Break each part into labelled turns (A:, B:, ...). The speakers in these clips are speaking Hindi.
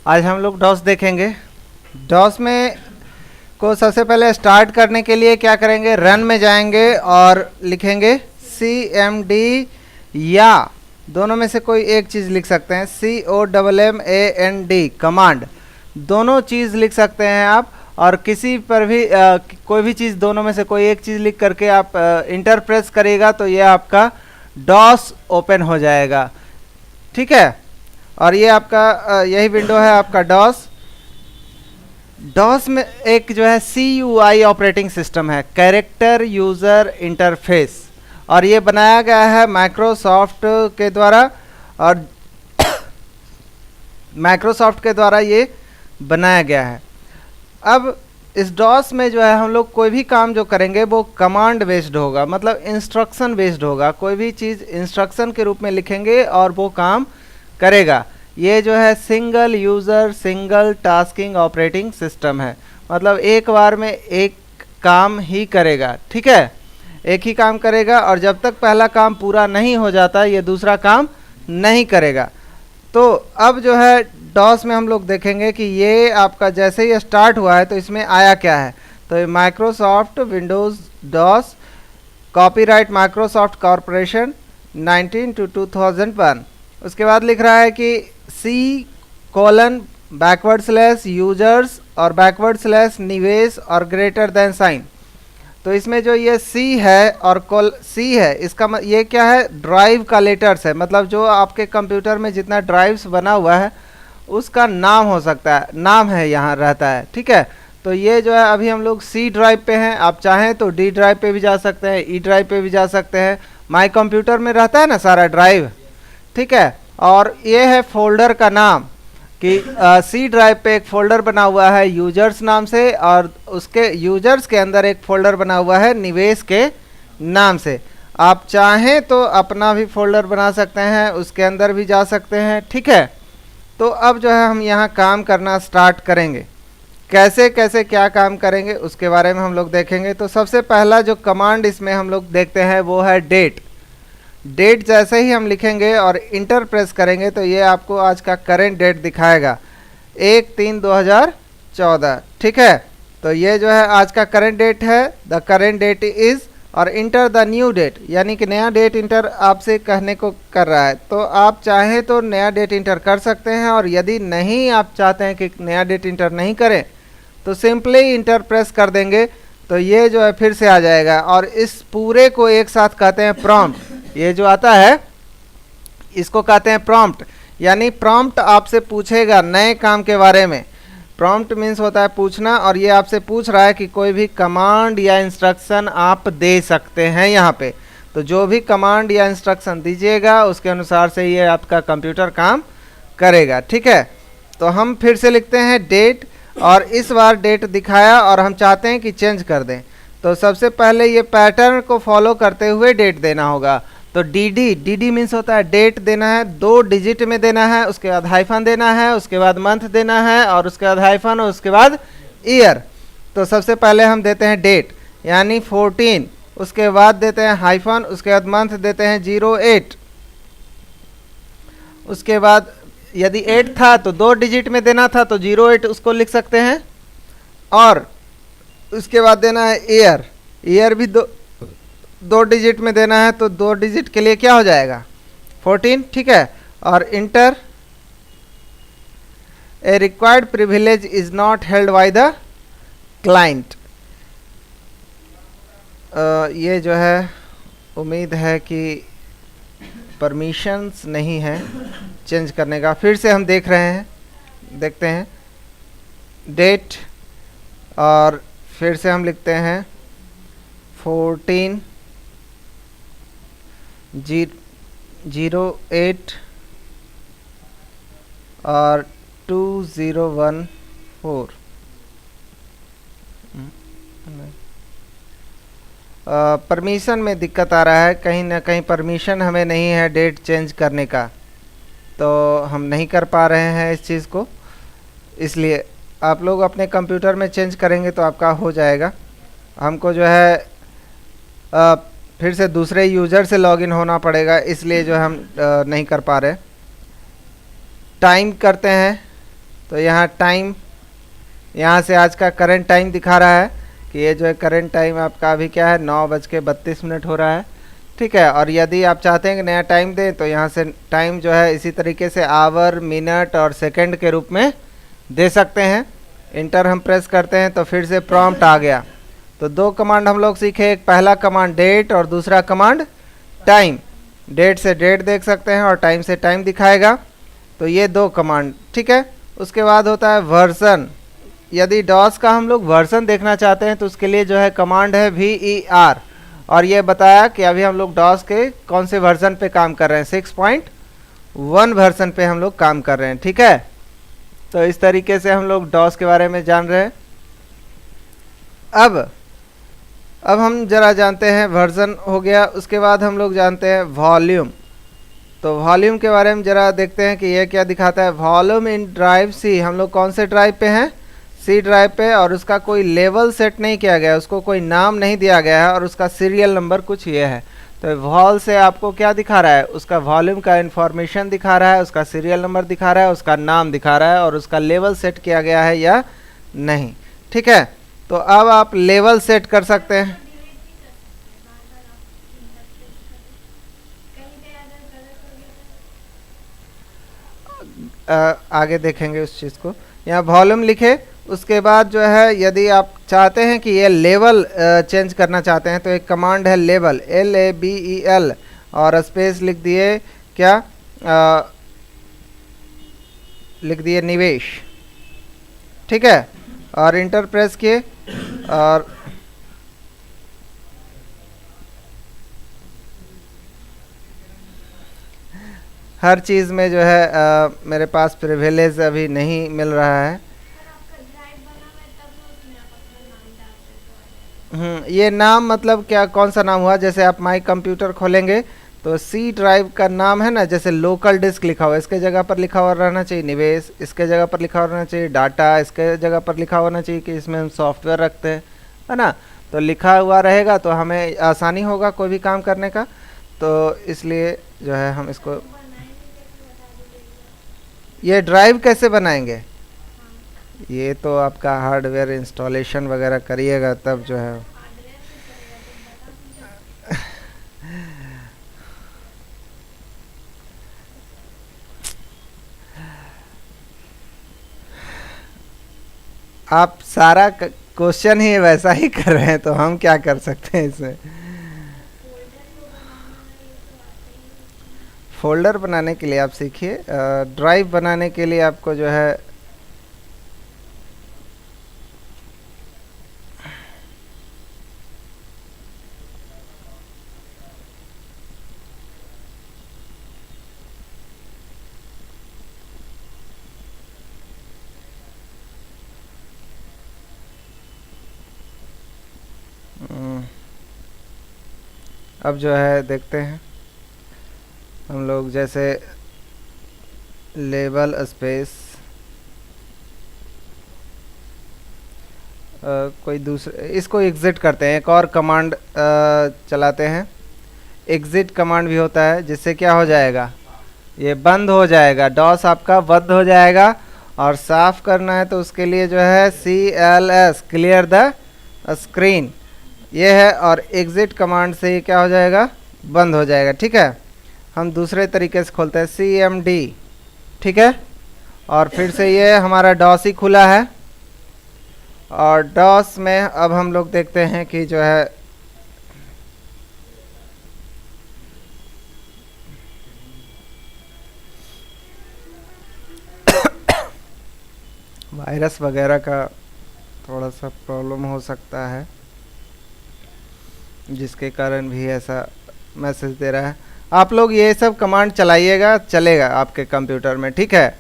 A: आज हम लोग डॉस देखेंगे। डॉस में को सबसे पहले स्टार्ट करने के लिए क्या करेंगे, रन में जाएंगे और लिखेंगे CMD, या दोनों में से कोई एक चीज़ लिख सकते हैं, COMMAND कमांड, दोनों चीज़ लिख सकते हैं आप। और किसी पर भी कोई भी चीज़, दोनों में से कोई एक चीज़ लिख करके आप इंटर प्रेस करिएगा तो ये आपका डॉस ओपन हो जाएगा। ठीक है, और ये आपका यही विंडो है आपका डॉस। डॉस में एक जो है CUI ऑपरेटिंग सिस्टम है, कैरेक्टर यूज़र इंटरफेस, और ये बनाया गया है माइक्रोसॉफ्ट के द्वारा, और माइक्रोसॉफ्ट के द्वारा ये बनाया गया है। अब इस डॉस में जो है हम लोग कोई भी काम जो करेंगे वो कमांड बेस्ड होगा, मतलब इंस्ट्रक्शन बेस्ड होगा। कोई भी चीज़ इंस्ट्रक्शन के रूप में लिखेंगे और वो काम करेगा। ये जो है single user single tasking operating system है, मतलब एक बार में एक काम ही करेगा। ठीक है, एक ही काम करेगा, और जब तक पहला काम पूरा नहीं हो जाता ये दूसरा काम नहीं करेगा। तो अब जो है डॉस में हम लोग देखेंगे कि ये आपका जैसे ही स्टार्ट हुआ है तो इसमें आया क्या है। तो ये Microsoft Windows DOS copyright Microsoft corporation 19 to 2001। उसके बाद लिख रहा है कि C:\/ यूजर्स और / निवेश और ग्रेटर देन साइन। तो इसमें जो ये C है और C है, इसका ये क्या है, ड्राइव का लेटर्स है, मतलब जो आपके कंप्यूटर में जितना ड्राइव्स बना हुआ है उसका नाम हो सकता है, नाम है यहाँ रहता है। ठीक है, तो ये जो है अभी हम लोग C ड्राइव पे हैं, आप चाहें तो D ड्राइव पे भी जा सकते हैं, E ड्राइव पे भी जा सकते हैं। माई कंप्यूटर में रहता है ना सारा ड्राइव। ठीक है, और ये है फोल्डर का नाम कि C ड्राइव पे एक फ़ोल्डर बना हुआ है यूजर्स नाम से, और उसके यूजर्स के अंदर एक फ़ोल्डर बना हुआ है निवेश के नाम से। आप चाहें तो अपना भी फ़ोल्डर बना सकते हैं, उसके अंदर भी जा सकते हैं। ठीक है, तो अब जो है हम यहाँ काम करना स्टार्ट करेंगे। कैसे कैसे क्या काम करेंगे उसके बारे में हम लोग देखेंगे। तो सबसे पहला जो कमांड इसमें हम लोग देखते हैं वो है डेट। डेट जैसे ही हम लिखेंगे और इंटर प्रेस करेंगे तो ये आपको आज का करेंट डेट दिखाएगा, 1/3/2014। ठीक है, तो ये जो है आज का करेंट डेट है, द करेंट डेट इज़, और इंटर द न्यू डेट, यानी कि नया डेट इंटर आपसे कहने को कर रहा है। तो आप चाहें तो नया डेट इंटर कर सकते हैं, और यदि नहीं आप चाहते हैं कि नया डेट इंटर नहीं करें तो सिंपली इंटर प्रेस कर देंगे तो ये जो है फिर से आ जाएगा। और इस पूरे को एक साथ कहते हैं प्रॉम्प्ट। ये जो आता है इसको कहते हैं प्रॉम्प्ट, यानी प्रॉम्प्ट आपसे पूछेगा नए काम के बारे में। प्रॉम्प्ट मीन्स होता है पूछना, और ये आपसे पूछ रहा है कि कोई भी कमांड या इंस्ट्रक्शन आप दे सकते हैं यहाँ पे। तो जो भी कमांड या इंस्ट्रक्शन दीजिएगा उसके अनुसार से ये आपका कंप्यूटर काम करेगा। ठीक है, तो हम फिर से लिखते हैं डेट, और इस बार डेट दिखाया और हम चाहते हैं कि चेंज कर दें। तो सबसे पहले ये पैटर्न को फॉलो करते हुए डेट देना होगा। तो डी मीन्स होता है डेट देना है, 2 डिजिट में देना है, उसके बाद हाइफन देना है, उसके बाद मंथ देना है, और उसके बाद हाइफन, और उसके बाद ईयर। तो सबसे पहले हम देते हैं डेट यानी 14, उसके बाद देते हैं हाइफन, उसके बाद मंथ देते हैं 08, उसके बाद यदि 8 था तो 2 डिजिट में देना था तो 08 उसको लिख सकते हैं, और उसके बाद देना है ईयर। ईयर भी 2 डिजिट में देना है, तो 2 डिजिट के लिए क्या हो जाएगा 14। ठीक है, और inter, A required privilege is not held by the client. ये जो है उम्मीद है कि परमिशंस नहीं है चेंज करने का। फिर से हम देख रहे हैं, देखते हैं डेट, और फिर से हम लिखते हैं 14/08 और 2014। परमिशन में दिक्कत आ रहा है, कहीं ना कहीं परमिशन हमें नहीं है डेट चेंज करने का, तो हम नहीं कर पा रहे हैं इस चीज़ को। इसलिए आप लोग अपने कंप्यूटर में चेंज करेंगे तो आपका हो जाएगा। हमको जो है फिर से दूसरे यूज़र से लॉगिन होना पड़ेगा, इसलिए जो हम नहीं कर पा रहे। टाइम करते हैं तो यहाँ टाइम, यहाँ से आज का करंट टाइम दिखा रहा है कि ये जो है करंट टाइम आपका अभी क्या है 9:32 हो रहा है, ठीक है। और यदि आप चाहते हैं कि नया टाइम दें तो यहाँ से टाइम जो है इसी तरीके से आवर, मिनट और सेकंड के रूप में दे सकते हैं। इंटर हम प्रेस करते हैं तो फिर से प्रॉम्प्ट आ गया। तो दो कमांड हम लोग सीखे, एक पहला कमांड डेट और दूसरा कमांड टाइम। डेट से डेट देख सकते हैं और टाइम से टाइम दिखाएगा। तो ये दो कमांड, ठीक है। उसके बाद होता है वर्जन। यदि डॉस का हम लोग वर्जन देखना चाहते हैं तो उसके लिए जो है कमांड है VER, और ये बताया कि अभी हम लोग डॉस के कौन से वर्जन पे काम कर रहे हैं, 6.1 वर्जन पे हम लोग काम कर रहे हैं, ठीक है। तो इस तरीके से हम लोग डॉस के बारे में जान रहे हैं। अब हम जरा जानते हैं, वर्जन हो गया, उसके बाद हम लोग जानते हैं वॉल्यूम। तो वॉल्यूम के बारे में जरा देखते हैं कि ये क्या दिखाता है। वॉल्यूम इन ड्राइव सी, हम लोग कौन से ड्राइव पे हैं, सी ड्राइव पे, और उसका कोई लेवल सेट नहीं किया गया है, उसको कोई नाम नहीं दिया गया है और उसका सीरियल नंबर कुछ ये है। तो वॉल से आपको क्या दिखा रहा है, उसका वॉल्यूम का इंफॉर्मेशन दिखा रहा है, उसका सीरियल नंबर दिखा रहा है, उसका नाम दिखा रहा है और उसका लेवल सेट किया गया है या नहीं, ठीक है। तो अब आप लेवल सेट कर सकते हैं। आगे देखेंगे उस चीज़ को। यहाँ वॉल्यूम लिखे, उसके बाद जो है यदि आप चाहते हैं कि ये लेवल चेंज करना चाहते हैं तो एक कमांड है लेवल, LABEL, और स्पेस लिख दिए क्या, लिख दिए निवेश, ठीक है, और इंटर प्रेस किए। और हर चीज़ में जो है मेरे पास प्रिविलेज अभी नहीं मिल रहा है। ये नाम मतलब क्या, कौन सा नाम हुआ, जैसे आप माई कंप्यूटर खोलेंगे तो सी ड्राइव का नाम है ना, जैसे लोकल डिस्क लिखा हुआ है, इसके जगह पर लिखा हुआ रहना चाहिए निवेश, इसके जगह पर लिखा हुआ रहना चाहिए डाटा, इसके जगह पर लिखा होना चाहिए कि इसमें हम सॉफ्टवेयर रखते हैं, है ना। तो लिखा हुआ रहेगा तो हमें आसानी होगा कोई भी काम करने का। तो इसलिए जो है हम इसको, ये ड्राइव कैसे बनाएंगे, ये तो आपका हार्डवेयर इंस्टॉलेशन वगैरह करिएगा तब जो है। आप सारा क्वेश्चन ही वैसा ही कर रहे हैं तो हम क्या कर सकते हैं इसमें। फोल्डर बनाने के लिए आप सीखिए, ड्राइव बनाने के लिए आपको जो है अब जो है देखते हैं हम लोग, जैसे लेवल स्पेस कोई दूसरे, इसको एग्ज़िट करते हैं, एक और कमांड चलाते हैं। एग्ज़िट कमांड भी होता है जिससे क्या हो जाएगा, ये बंद हो जाएगा, डॉस आपका बंद हो जाएगा। और साफ़ करना है तो उसके लिए जो है CLS, क्लियर द स्क्रीन, ये है। और एग्ज़िट कमांड से ये क्या हो जाएगा, बंद हो जाएगा, ठीक है। हम दूसरे तरीके से खोलते हैं CMD, ठीक है। और फिर से ये हमारा डॉस ही खुला है, और डॉस में अब हम लोग देखते हैं कि जो है वायरस वगैरह का थोड़ा सा प्रॉब्लम हो सकता है जिसके कारण भी ऐसा मैसेज दे रहा है। आप लोग ये सब कमांड चलाइएगा, चलेगा आपके कंप्यूटर में, ठीक है।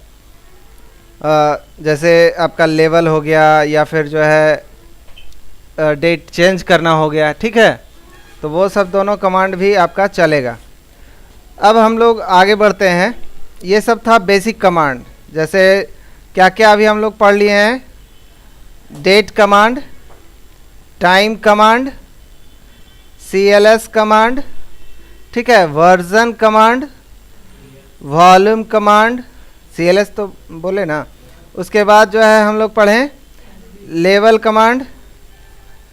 A: जैसे आपका लेवल हो गया या फिर जो है डेट चेंज करना हो गया, ठीक है, तो वो सब दोनों कमांड भी आपका चलेगा। अब हम लोग आगे बढ़ते हैं। ये सब था बेसिक कमांड, जैसे क्या क्या अभी हम लोग पढ़ लिए हैं, date command, time command, CLS command, ठीक है, version command, volume command, CLS तो बोले ना, उसके बाद जो है हम लोग पढ़ें लेवल कमांड,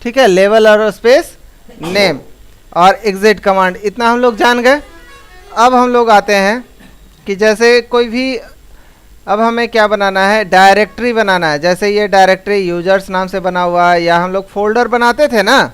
A: ठीक है, लेवल और स्पेस नेम और एग्जिट कमांड, इतना हम लोग जान गए। अब हम लोग आते हैं कि जैसे कोई भी, अब हमें क्या बनाना है, डायरेक्टरी बनाना है। जैसे ये डायरेक्टरी यूजर्स नाम से बना हुआ है, या हम लोग फोल्डर बनाते थे ना,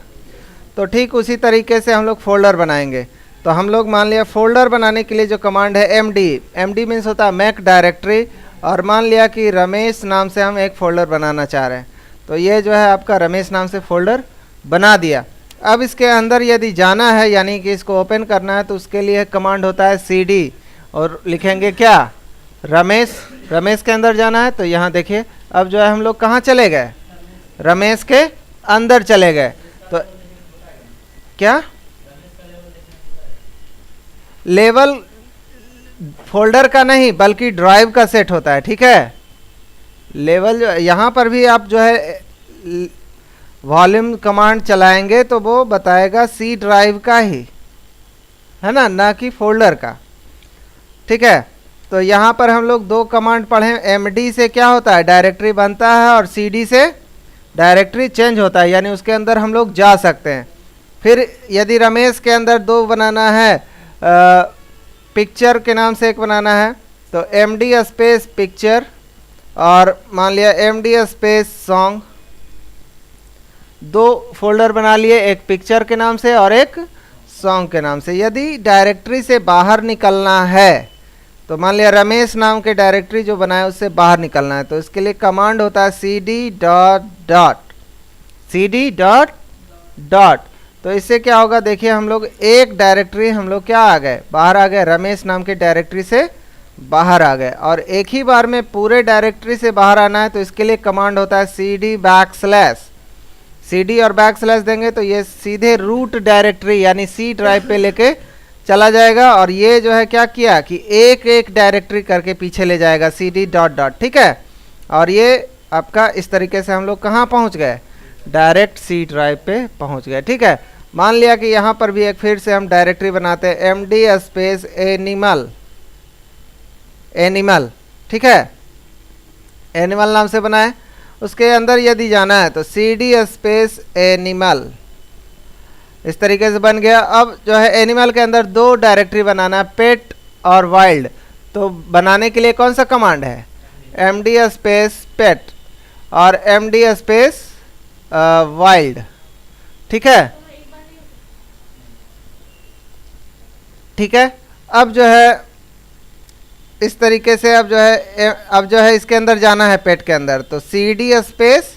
A: तो ठीक उसी तरीके से हम लोग फोल्डर बनाएंगे। तो हम लोग मान लिया फोल्डर बनाने के लिए जो कमांड है md, md मीन्स होता है मेक डायरेक्टरी, और मान लिया कि रमेश नाम से हम एक फ़ोल्डर बनाना चाह रहे हैं, तो ये जो है आपका रमेश नाम से फ़ोल्डर बना दिया। अब इसके अंदर यदि जाना है, यानी कि इसको ओपन करना है, तो उसके लिए कमांड होता है cd, और लिखेंगे क्या, रमेश। रमेश के अंदर जाना है, तो यहाँ देखिए अब जो है हम लोग कहाँ चले गए, रमेश के अंदर चले गए। तो क्या लेवल फोल्डर का नहीं बल्कि ड्राइव का सेट होता है, ठीक है। लेवल यहाँ पर भी आप जो है वॉल्यूम कमांड चलाएंगे तो वो बताएगा सी ड्राइव का ही, है ना कि फोल्डर का, ठीक है। तो यहाँ पर हम लोग दो कमांड पढ़े, md से क्या होता है, डायरेक्टरी बनता है, और cd से डायरेक्टरी चेंज होता है, यानी उसके अंदर हम लोग जा सकते हैं। फिर यदि रमेश के अंदर दो बनाना है, पिक्चर के नाम से एक बनाना है, तो md स्पेस पिक्चर, और मान लिया md स्पेस सॉन्ग, दो फोल्डर बना लिए, एक पिक्चर के नाम से और एक सॉन्ग के नाम से। यदि डायरेक्टरी से बाहर निकलना है, तो मान लिया रमेश नाम के डायरेक्टरी जो बनाए उससे बाहर निकलना है, तो इसके लिए कमांड होता है cd डॉट। तो इससे क्या होगा, देखिए हम लोग एक डायरेक्टरी हम लोग क्या आ गए, बाहर आ गए, रमेश नाम के डायरेक्टरी से बाहर आ गए। और एक ही बार में पूरे डायरेक्टरी से बाहर आना है, तो इसके लिए कमांड होता है cd और बैकस्लैश देंगे तो ये सीधे रूट डायरेक्टरी यानी सी ड्राइव पे लेके चला जाएगा। और ये जो है क्या किया कि एक एक डायरेक्टरी करके पीछे ले जाएगा cd डॉट, ठीक है। और ये आपका इस तरीके से हम लोग कहाँ पहुँच गए, डायरेक्ट सी ड्राइव पे पहुँच गए, ठीक है। मान लिया कि यहाँ पर भी एक फिर से हम डायरेक्टरी बनाते हैं md स्पेस एनिमल, ठीक है, एनिमल नाम से बनाए। उसके अंदर यदि जाना है तो cd स्पेस एनिमल, इस तरीके से बन गया। अब जो है एनिमल के अंदर दो डायरेक्टरी बनाना है, पेट और वाइल्ड। तो बनाने के लिए कौन सा कमांड है, md स्पेस पेट और md स्पेस वाइल्ड, ठीक है, ठीक है। अब जो है इस तरीके से अब जो है इसके अंदर जाना है पेट के अंदर, तो cd स्पेस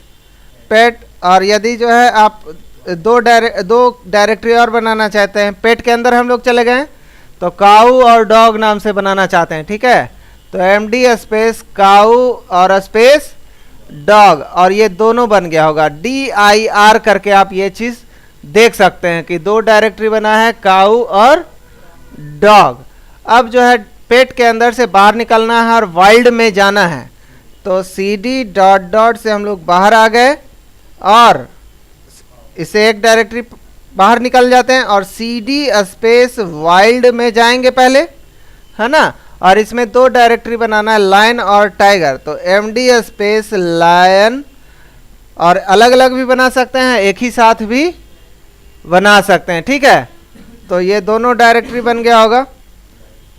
A: पेट। और यदि जो है आप दो डायरेक्टरी और बनाना चाहते हैं, पेट के अंदर हम लोग चले गए, तो काऊ और डॉग नाम से बनाना चाहते हैं, ठीक है, तो md स्पेस काऊ और स्पेस डॉग, और ये दोनों बन गया होगा dir करके। आप ये चीज़ देख सकते हैं कि दो डायरेक्टरी बना है, काऊ और डॉग। अब जो है पेट के अंदर से बाहर निकलना है और वाइल्ड में जाना है, तो cd डॉट से हम लोग बाहर आ गए और इससे एक डायरेक्टरी बाहर निकल जाते हैं, और cd स्पेस वाइल्ड में जाएंगे पहले, है ना। और इसमें दो डायरेक्टरी बनाना है, लायन और टाइगर, तो md स्पेस लायन, और अलग अलग भी बना सकते हैं, एक ही साथ भी बना सकते हैं, ठीक है। तो ये दोनों डायरेक्टरी बन गया होगा।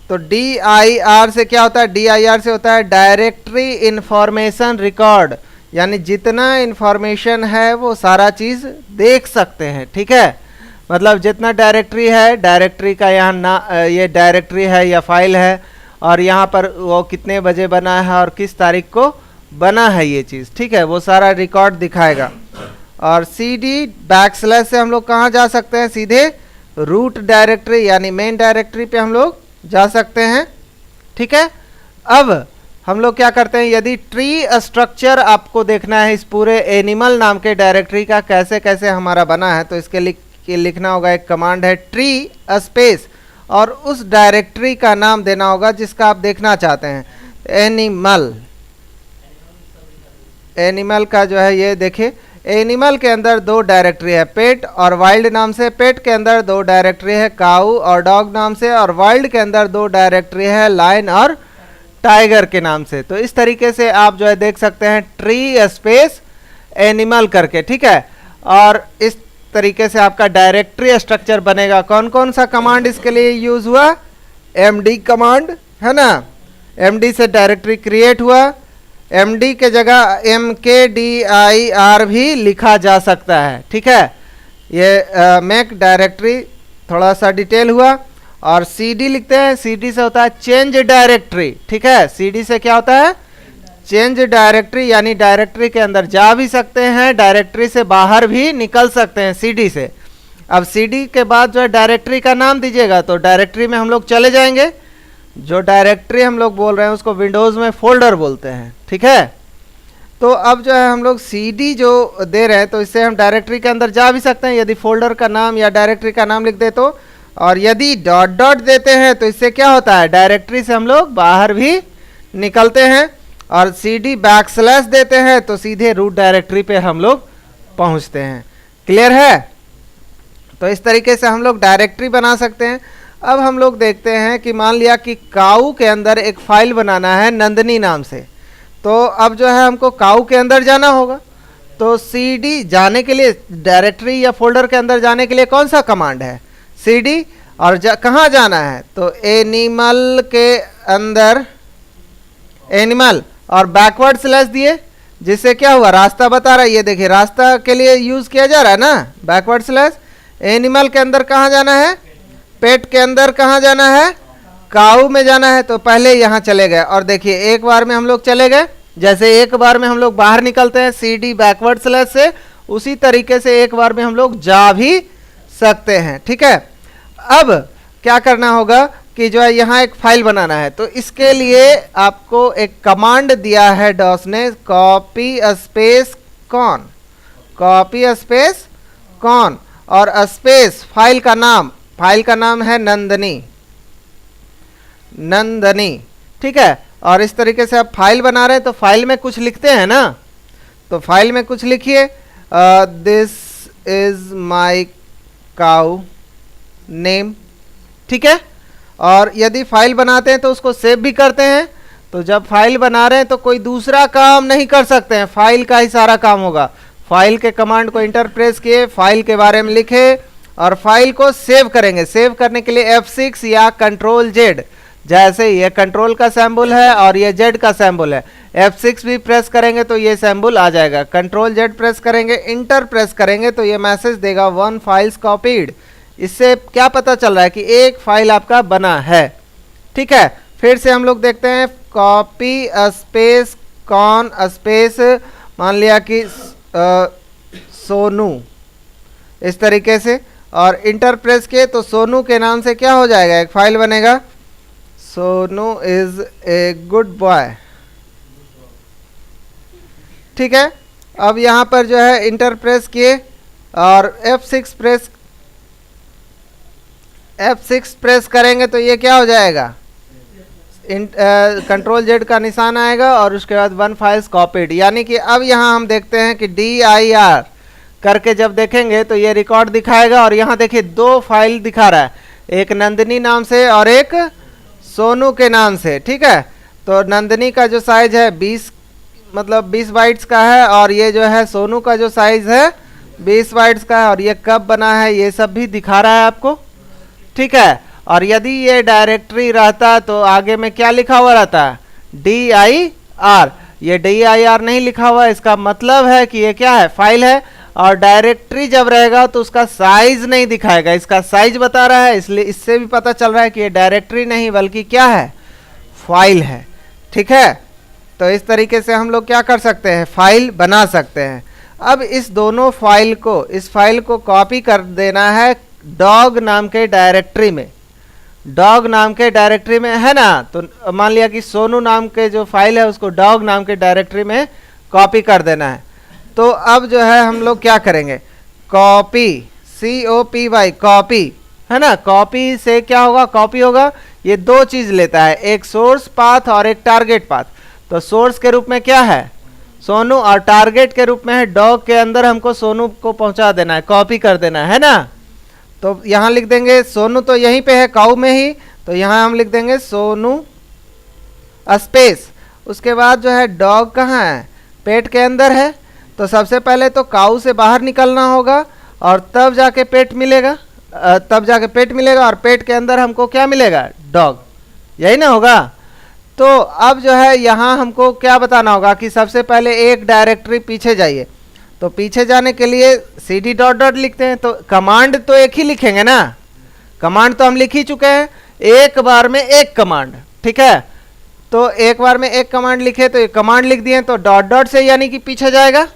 A: तो dir से क्या होता है, dir से होता है डायरेक्टरी इंफॉर्मेशन रिकॉर्ड, यानी जितना इंफॉर्मेशन है वो सारा चीज़ देख सकते हैं, ठीक है। मतलब जितना डायरेक्टरी है, डायरेक्टरी का यहाँ ना ये डायरेक्टरी है या फाइल है, और यहाँ पर वो कितने बजे बना है और किस तारीख को बना है ये चीज़, ठीक है, वो सारा रिकॉर्ड दिखाएगा। और cd बैकस्लैश से हम लोग कहाँ जा सकते हैं, सीधे रूट डायरेक्टरी यानी मेन डायरेक्टरी पे हम लोग जा सकते हैं, ठीक है। अब हम लोग क्या करते हैं, यदि ट्री स्ट्रक्चर आपको देखना है इस पूरे एनिमल नाम के डायरेक्टरी का कैसे कैसे हमारा बना है, तो इसके लिखना होगा, एक कमांड है ट्री स्पेस और उस डायरेक्टरी का नाम देना होगा जिसका आप देखना चाहते हैं, एनिमल का जो है ये देखिए, एनिमल के अंदर दो डायरेक्टरी है, पेट और वाइल्ड नाम से। पेट के अंदर दो डायरेक्टरी है, काऊ और डॉग नाम से, और वाइल्ड के अंदर दो डायरेक्टरी है, लायन और टाइगर के नाम से। तो इस तरीके से आप जो है देख सकते हैं ट्री स्पेस एनिमल करके, ठीक है। और इस तरीके से आपका डायरेक्टरी स्ट्रक्चर बनेगा। कौन कौन सा कमांड इसके लिए यूज हुआ? एमडी कमांड, है ना। एमडी से डायरेक्टरी क्रिएट हुआ। एमडी के जगह mkdir भी लिखा जा सकता है, ठीक है। ये मेक डायरेक्टरी थोड़ा सा डिटेल हुआ। और cd लिखते हैं, cd से होता है चेंज डायरेक्टरी, ठीक है। cd से क्या होता है? चेंज डायरेक्टरी, यानी डायरेक्टरी के अंदर जा भी सकते हैं, डायरेक्टरी से बाहर भी निकल सकते हैं cd से। अब cd के बाद जो है डायरेक्टरी का नाम दीजिएगा तो डायरेक्टरी में हम लोग चले जाएंगे। जो डायरेक्टरी हम लोग बोल रहे हैं उसको विंडोज में फोल्डर बोलते हैं, ठीक है। तो अब जो है हम लोग cd जो दे रहे हैं तो इससे हम डायरेक्टरी के अंदर जा भी सकते हैं यदि फोल्डर का नाम या डायरेक्टरी का नाम लिख दे तो। और यदि डॉट डॉट देते हैं तो इससे क्या होता है? डायरेक्टरी से हम लोग बाहर भी निकलते हैं। और cd बैकस्लैश देते हैं तो सीधे रूट डायरेक्टरी पे हम लोग पहुंचते हैं। क्लियर है? तो इस तरीके से हम लोग डायरेक्टरी बना सकते हैं। अब हम लोग देखते हैं कि मान लिया कि काऊ के अंदर एक फाइल बनाना है नंदनी नाम से। तो अब जो है हमको काऊ के अंदर जाना होगा। तो cd जाने के लिए, डायरेक्टरी या फोल्डर के अंदर जाने के लिए कौन सा कमांड है? cd। और कहाँ जाना है? तो एनिमल के अंदर, एनिमल और बैकवर्ड स्लैश दिए, जिससे क्या हुआ? रास्ता बता रहा है। ये देखिए रास्ता के लिए यूज किया जा रहा है ना, बैकवर्ड स्लैश। एनिमल के अंदर कहाँ जाना है? पेट के अंदर कहाँ जाना है? काऊ में जाना है। तो पहले यहाँ चले गए और देखिए एक बार में हम लोग चले गए। जैसे एक बार में हम लोग बाहर निकलते हैं cd बैकवर्ड स्लैश से, उसी तरीके से एक बार में हम लोग जा भी सकते हैं, ठीक है। अब क्या करना होगा कि जो है यहाँ एक फाइल बनाना है। तो इसके लिए आपको एक कमांड दिया है डॉस ने, copy space con, copy space con और स्पेस फाइल का नाम, फाइल का नाम है नंदनी, नंदनी, ठीक है। और इस तरीके से आप फाइल बना रहे हैं तो फाइल में कुछ लिखते हैं ना, तो फाइल में कुछ लिखिए, this is my cow name, ठीक है। और यदि फाइल बनाते हैं तो उसको सेव भी करते हैं। तो जब फाइल बना रहे हैं तो कोई दूसरा काम नहीं कर सकते हैं, फाइल का ही सारा काम होगा। फाइल के कमांड को इंटर प्रेस किए, फाइल के बारे में लिखे और फाइल को सेव करेंगे। सेव करने के लिए F6 या कंट्रोल Z, जैसे ये कंट्रोल का सिंबल है और ये Z का सिंबल है, F6 भी प्रेस करेंगे तो ये सिंबल आ जाएगा। कंट्रोल Z प्रेस करेंगे, इंटर प्रेस करेंगे तो ये मैसेज देगा 1 फाइल्स कॉपीड। इससे क्या पता चल रहा है कि एक फाइल आपका बना है, ठीक है। फिर से हम लोग देखते हैं, कॉपी स्पेस कॉन स्पेस, मान लिया कि सोनू, इस तरीके से, और इंटर प्रेस किए तो सोनू के नाम से क्या हो जाएगा? एक फाइल बनेगा, Sonu is a good boy, ठीक है। अब यहाँ पर जो है इंटर प्रेस किए और F6 प्रेस करेंगे तो ये क्या हो जाएगा? कंट्रोल Z का निशान आएगा और उसके बाद 1 फाइल्स कॉपीड। यानी कि अब यहाँ हम देखते हैं कि dir करके जब देखेंगे तो ये रिकॉर्ड दिखाएगा और यहाँ देखिए 2 फाइल दिखा रहा है, एक नंदनी नाम से और एक सोनू के नाम से, ठीक है। तो नंदनी का जो साइज है 20 बाइट्स का है और ये जो है सोनू का जो साइज है 20 बाइट्स का है और ये कब बना है ये सब भी दिखा रहा है आपको, ठीक है। और यदि ये डायरेक्टरी रहता तो आगे में क्या लिखा हुआ रहता? dir। ये dir नहीं लिखा हुआ, इसका मतलब है कि ये क्या है? फाइल है। और डायरेक्टरी जब रहेगा तो उसका साइज नहीं दिखाएगा, इसका साइज बता रहा है, इसलिए इससे भी पता चल रहा है कि ये डायरेक्टरी नहीं बल्कि क्या है? फाइल है, ठीक है। तो इस तरीके से हम लोग क्या कर सकते हैं? फाइल बना सकते हैं। अब इस दोनों फाइल को, इस फाइल को कॉपी कर देना है डॉग नाम के डायरेक्टरी में, डॉग नाम के डायरेक्टरी में, है ना। तो मान लिया कि सोनू नाम के जो फाइल है उसको डॉग नाम के डायरेक्टरी में कॉपी कर देना है। तो अब जो है हम लोग क्या करेंगे? कॉपी, COPY, कॉपी, है ना। कॉपी से क्या होगा? कॉपी होगा, ये 2 चीज लेता है, एक सोर्स पाथ और एक टारगेट पाथ। तो सोर्स के रूप में क्या है? सोनू, और टारगेट के रूप में है डॉग के अंदर हमको सोनू को पहुंचा देना है, कॉपी कर देना है ना। तो यहाँ लिख देंगे सोनू, तो यहीं पे है काऊ में ही, तो यहाँ हम लिख देंगे सोनू स्पेस, उसके बाद जो है डॉग कहाँ है, पेट के अंदर है, तो सबसे पहले तो काऊ से बाहर निकलना होगा और तब जाके पेट मिलेगा, और पेट के अंदर हमको क्या मिलेगा, डॉग, यही ना होगा। तो अब जो है यहाँ हमको क्या बताना होगा कि सबसे पहले एक डायरेक्टरी पीछे जाइए, तो पीछे जाने के लिए cd डॉट डॉट लिखते हैं, तो कमांड तो एक ही लिखेंगे ना, कमांड तो हम लिख ही चुके हैं, एक बार में एक कमांड, ठीक है। तो एक बार में एक कमांड लिखे, तो ये कमांड लिख दिए, तो डॉट डॉट से यानी कि पीछे जाएगा,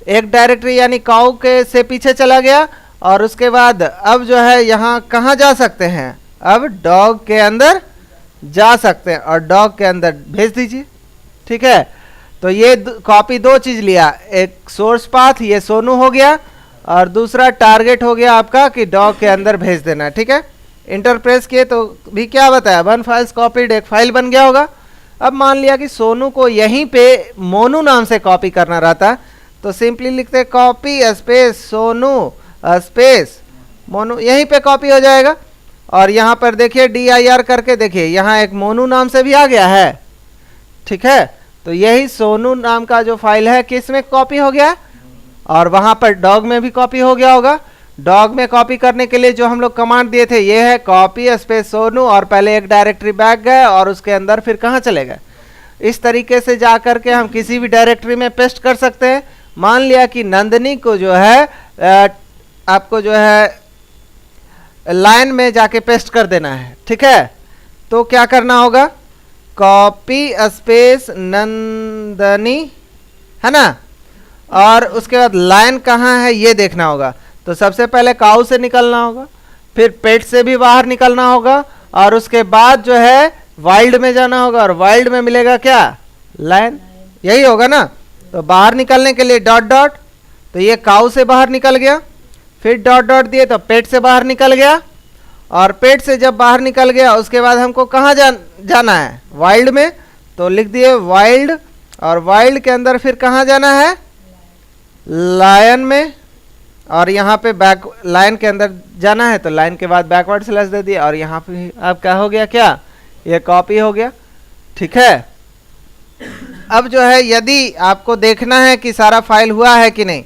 A: एक डायरेक्टरी यानी काऊ के से पीछे चला गया, और उसके बाद अब जो है यहाँ कहाँ जा सकते हैं, अब डॉग के अंदर जा सकते हैं और डॉग के अंदर भेज दीजिए, ठीक है। तो ये कॉपी दो चीज लिया, एक सोर्स पाथ ये सोनू हो गया और दूसरा टारगेट हो गया आपका कि डॉग के अंदर भेज देना, ठीक है। इंटर प्रेस किए तो भी क्या बताया, 1 फाइल्स कॉपीड, एक फाइल बन गया होगा। अब मान लिया कि सोनू को यहीं पे मोनू नाम से कॉपी करना रहता, तो सिंपली लिखते copy space Sonu space Monu, यहीं पे कॉपी हो जाएगा। और यहाँ पर देखिए dir करके देखिए यहाँ एक मोनू नाम से भी आ गया है, ठीक है। तो यही सोनू नाम का जो फाइल है किस में कॉपी हो गया, और वहाँ पर डॉग में भी कॉपी हो गया होगा। डॉग में कॉपी करने के लिए जो हम लोग कमांड दिए थे ये है कॉपी स्पेस सोनू, और पहले एक डायरेक्टरी बैक गए और उसके अंदर फिर कहाँ चले गए। इस तरीके से जा करके हम किसी भी डायरेक्टरी में पेस्ट कर सकते हैं। मान लिया कि नंदनी को जो है आपको जो है लाइन में जाके पेस्ट कर देना है, ठीक है। तो क्या करना होगा, कॉपी स्पेस नंदनी, है ना, और उसके बाद लाइन कहाँ है ये देखना होगा। तो सबसे पहले काऊ से निकलना होगा, फिर पेट से भी बाहर निकलना होगा, और उसके बाद जो है वाइल्ड में जाना होगा, और वाइल्ड में मिलेगा क्या, लाइन, यही होगा ना। तो बाहर निकलने के लिए डॉट डॉट, तो ये काऊ से बाहर निकल गया, फिर डॉट डॉट दिए तो पेट से बाहर निकल गया, और पेट से जब बाहर निकल गया उसके बाद हमको कहाँ जाना है, वाइल्ड में, तो लिख दिए वाइल्ड, और वाइल्ड के अंदर फिर कहाँ जाना है, लायन में, और यहाँ पे बैक लाइन के अंदर जाना है, तो लाइन के बाद बैकवर्ड स्लैश दे दिया, और यहाँ पे अब क्या हो गया, क्या ये कॉपी हो गया, ठीक है। अब जो है यदि आपको देखना है कि सारा फाइल हुआ है कि नहीं,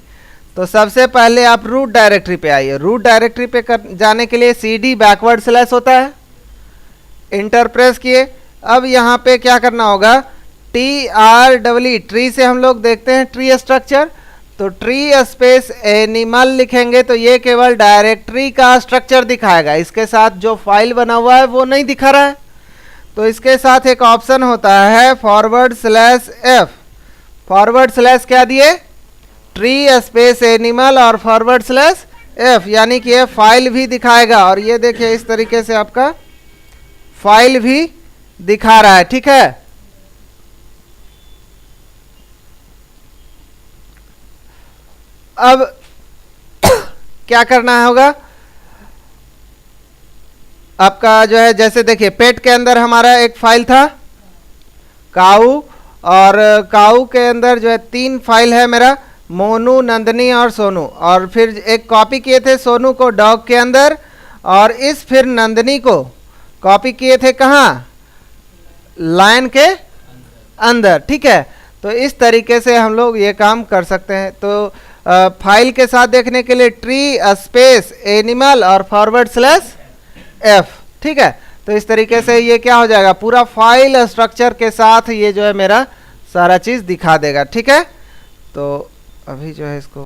A: तो सबसे पहले आप रूट डायरेक्टरी पे आइए। रूट डायरेक्टरी पे जाने के लिए cd बैकवर्ड स्लैश होता है, इंटर प्रेस किए। अब यहाँ पे क्या करना होगा, TREE, ट्री से हम लोग देखते हैं ट्री स्ट्रक्चर, तो ट्री स्पेस एनिमल लिखेंगे तो ये केवल डायरेक्टरी का स्ट्रक्चर दिखाएगा, इसके साथ जो फाइल बना हुआ है वो नहीं दिखा रहा है। तो इसके साथ एक ऑप्शन होता है /f, फॉरवर्ड स्लैश क्या दिए, ट्री स्पेस एनिमल और /f, यानी कि ये फाइल भी दिखाएगा। और ये देखिए इस तरीके से आपका फाइल भी दिखा रहा है, ठीक है। अब क्या करना होगा आपका जो है, जैसे देखिए पेट के अंदर हमारा एक फाइल था काऊ, और काऊ के अंदर जो है 3 फाइल है मेरा, मोनू, नंदनी और सोनू, और फिर एक कॉपी किए थे सोनू को डॉग के अंदर, और इस फिर नंदनी को कॉपी किए थे कहाँ, लाइन के अंदर, ठीक है। तो इस तरीके से हम लोग ये काम कर सकते हैं। तो फाइल के साथ देखने के लिए ट्री स्पेस एनिमल और /f, ठीक है। तो इस तरीके से ये क्या हो जाएगा, पूरा फाइल स्ट्रक्चर के साथ ये जो है मेरा सारा चीज़ दिखा देगा, ठीक है। तो अभी जो है इसको